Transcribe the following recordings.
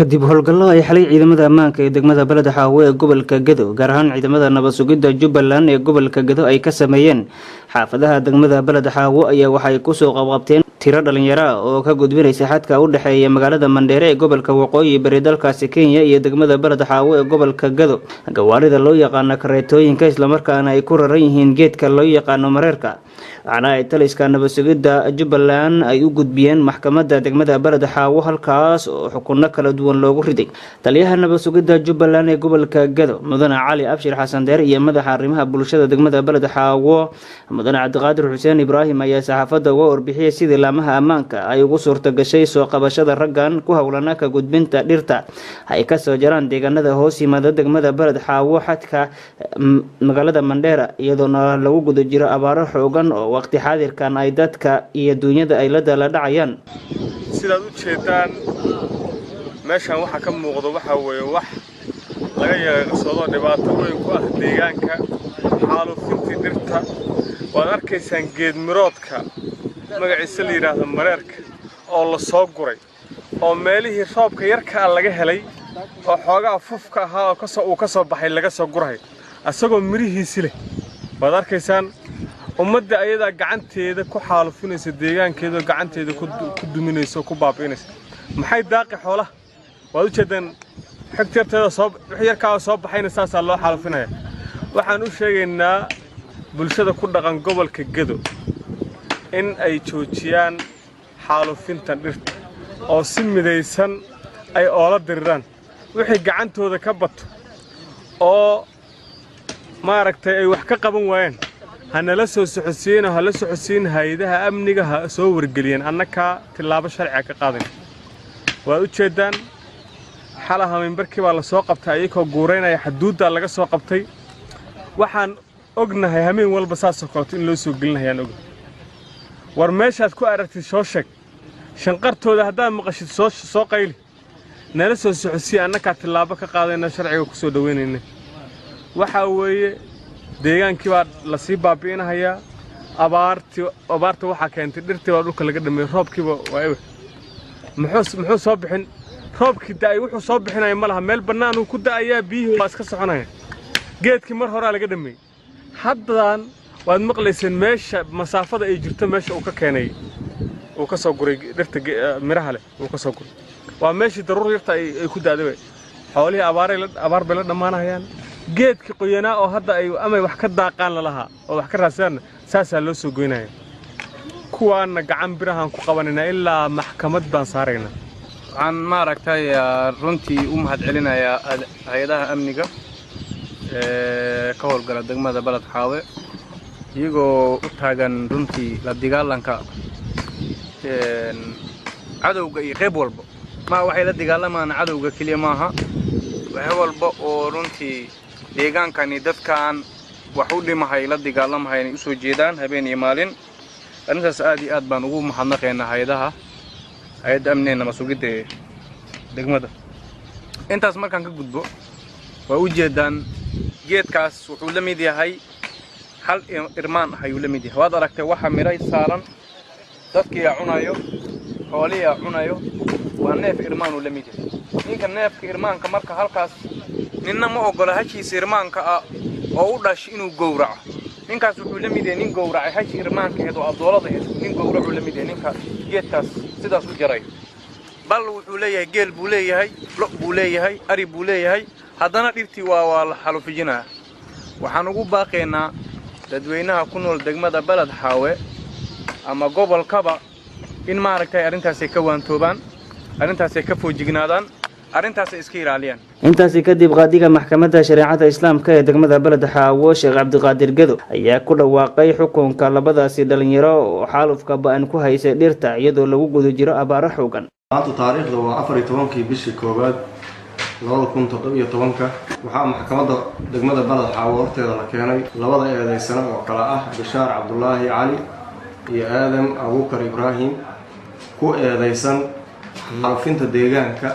kadib howlgallo ay xalay ciidamada ammaanka ee degmada Balad Xaawo ee gobolka Gedo gaar ahaan ciidamada nabad sugidda Jubbaland ee gobolka Gedo ay ka sameeyeen xaafadaha degmada Balad Xaawo ayaa waxay ku soo qabqabteen tiro dhalinyaro ah oo ka gudbinaysa xadka u dhaxeeya magaalada Mandheere ee gobolka Waqooyi bari dalkaasi Kenya iyo degmada Balad Xaawo ee gobolka Gedo gawaarida loo yaqaan kareetooyinka isla markaana ay ku raran yihiin geedka loo yaqaan mareerka waxaana ay taliska nabad sugidda Jubbaland ay u gudbiyeen maxkamadda degmada Balad Xaawo halkaas oo xukunno kala duwan loogu riday taliyaha nabad sugidda Jubbaland ee gobolka Gedo mudane Cali Abshir Xasan Deer iyo madaxa arrimaha bulshada degmada Balad Xaawo mudane Cabdiqaadir Xuseen Ibraahim ayaa saxaafadda uga warbixiyay sidii laamaha ammaanka ay ugu suurta gashay soo qabashada raggan ku hawlana ka gudbinta dhirta ay ka soo jaraan deegaanada hoos yimaada degmada Balad Xaawo xadka magaalada Mandheere iyadoo lagu guda jiro abaaro xoogan oo waqti xaadirkan ay dadka iyo dunyada ay la dala dhacayaan sidaad u jeedaan meeshan waxa ka muuqdo waxa weeye wax laga yaqaano dhibaato weyn ku ah deegaanka xaalufinta dhirta waad arkaysaan geed miroodka magaciisa la yiraahdo mareerka oo la soo guray oo meelihii roobka yarka laga helay oo xoogaa fufka ahaa oo ka soo baxay laga soo guray asagoo mirihiisi leh waad arkaysaan ummadda ayada gacanteeda ku xaalufinaysa deegaankeeda gacanteeda ku duminayso ku baabiinaysa maxay daaqi xoolaha waad u jeedaan xigtirteeda wixii yarka soo baxayna saasa loo xaalufinaya waxaan u sheegaynaa bulshada ku dhaqan gobolka Gedo in ay joojiyaan xaalufinta dhirta oo si midaysan ay oola diriraan wixii gacantooda ka bato oo maaragtay ay wax ka qaban waayeen hanala soo socodsiin hay'adaha amniga ha soo wargeliyeen annaka tilaabo sharci ka qaadan waa u jeedaan xalaha minbarkii baa la soo qabtay ayagoo guureynaya xuduudda laga soo qabtay waxaan ognahay hameen walba saasoo kale in loo soo gelinayaan og war meeshaad ku aragtid soo sheeg shanqartooda haddaan maqashid soo qayli nala soo socodsiin annaka tilaabo ka qaadayna sharciga ku soo dhaweynayna waxa weeye deegaankii baa la sii baabiinayaa abaarta waxa keentay dhirtii baa dhulka laga dhameeyay roobkiiba waa eber muxuu soo bixin roobkii daay wuxuu soo bixinay malaha meel bannaan uu ku daayaa biyihii waa iska soconaya geedkii mar hore laga dhameeyay haddaan waad maqlayseen meesha masaafada ay jirto meesha uu ka keenay uu ka soo guray dhirta miraha leh uu ka soo guray waa meeshii daruur yarta ay ku daaday xoolihii abaar bay la dhamaanayaan geedkii qoyanaa oo hadda ay ama wax ka daaqaan lahaa oo wax ka raasaan saasa loo soo goynaya kuwaana gacan birahan ku qabanina ilaa maxkamad baan saarayna waxaan maaragtay runtii u mahad celinayaa hay'adaha amniga ka howlgala degmada Balad Xaawo iyagoo u taagan runtii la dagaalanka cadowga iyo qayb walba ma waxay la dagaalamaan cadowga kaliya maaha wax walba oo runtii deegaankani dadkan wax u dhimahay la dagaalamahay inay u soo jeedaan habeen iyo maalin arrintaas aad iyo aad baan ugu mahadnaqaynaa hay'adda amniga nabad sugidda degmada intaas markaan ka gudbo waa u jeedaan geedkaas wuxuu la mid yahay hal irmaan ayuu la mid yahay waad aragtay waxa miray saaran dadkii cunayo xoolihi cunayo waa neef irmaan uu la mid yahay ninka neefka irmaanka marka halkaas ninna ma ogola hashiisa irmaanka oo u dhashay inuu gowraco ninkaas wuxuu la mid yahay nin gowracay hashi irmaanka oo adoolada nin gowracu la mid yahay ninka geedkaas sidaas u jaray bal wuxuu leeyahay geel buu leeyahay lo buu leeyahay ari buu leeyahay haddana dhirtii waa la xalufijinaa waxaan ugu baaqaynaa dadweynaha ku nool degmada Balad Xaawo ama gobolkaba in maaragtay arrintaas ay ka waantoobaan arrintaas ay ka foojignaadaan arrintaas iska ilaaliyaan intaasi kadib qaadiga maxkamadda shariicada islaamka ee degmada Balad Xaawo Sheekh Cabdiqaadir Gedo ayaa ku dhawaaqay xukunka labadaasi dhalinyaro oo xaalufka baan ku haysay dhirta iyadoo lagu guda jiro abaaro xoogan maanta taariikhda waa 14 bishii koobaad 2017 waxaa maxkamadda degmada Balad Xaawo horteeda la keenay labada eedeysano oo kala ah Bishaar Cabdullaahi Cali iyo Aadam Abuukar Ibraahim ku eedeysan xaalufinta deegaanka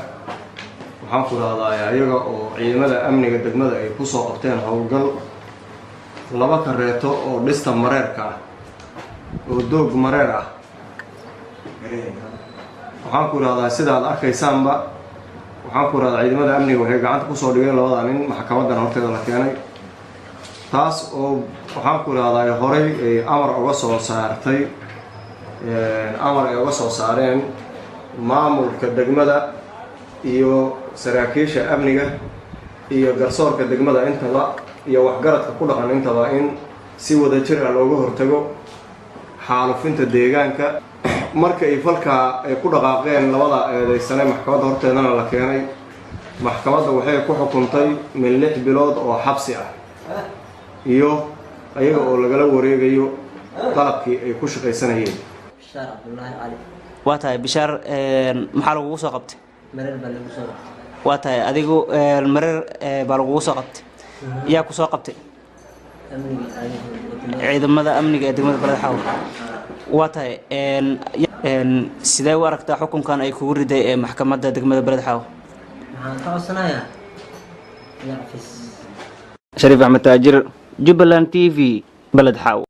waxaan ku raadaayaa iyaga oo ciidamada amniga degmada ay ku soo qabteen howlgal laba kareeto oo dhista mareerka ah oo doog mareer ah waxaan ku raadaayaa sidaad arkaysaanba waxaan ku raada ciidamada amniga waxay gacanta kusoo dhigeen labada nin maxkamadan horteeda la keenay taas oo waxaan ku raada horey ay amar uga soo saartay amar ay uga soo saareen maamulka degmada iyo saraakiisha amniga iyo garsoorka degmada intaba iyo waxgaradka ku dhaqan intaba in si wadajir ah looga hortago xaalufinta deegaanka marka ay falka ay ku dhaqaaqeen labada eedeysane maxkamadda horteedana la keenay maxkamadda waxay ku xukuntay min 6 bilood oo xabsi ah iyo ayaga oo lagala wareegayo qalabkii ay ku shaqaysanayeen Bishaar Abdullaahi Cali waa tahay Bishaar maxaa lagu soo qabtay marar baa lagu soo qabtay waa tahay adigu marar baa lagu soo qabtay yaa ku soo qabtay ciidamada amniga ee degmada Balad Xaawo waa tahay sidee u aragtaa xukunkan ay kugu riday ee maxkamadda degmada Balad Xaawo maxaan ka codsanayaa Shariif Axmed Taajir Jubbaland TV Balad Xaawo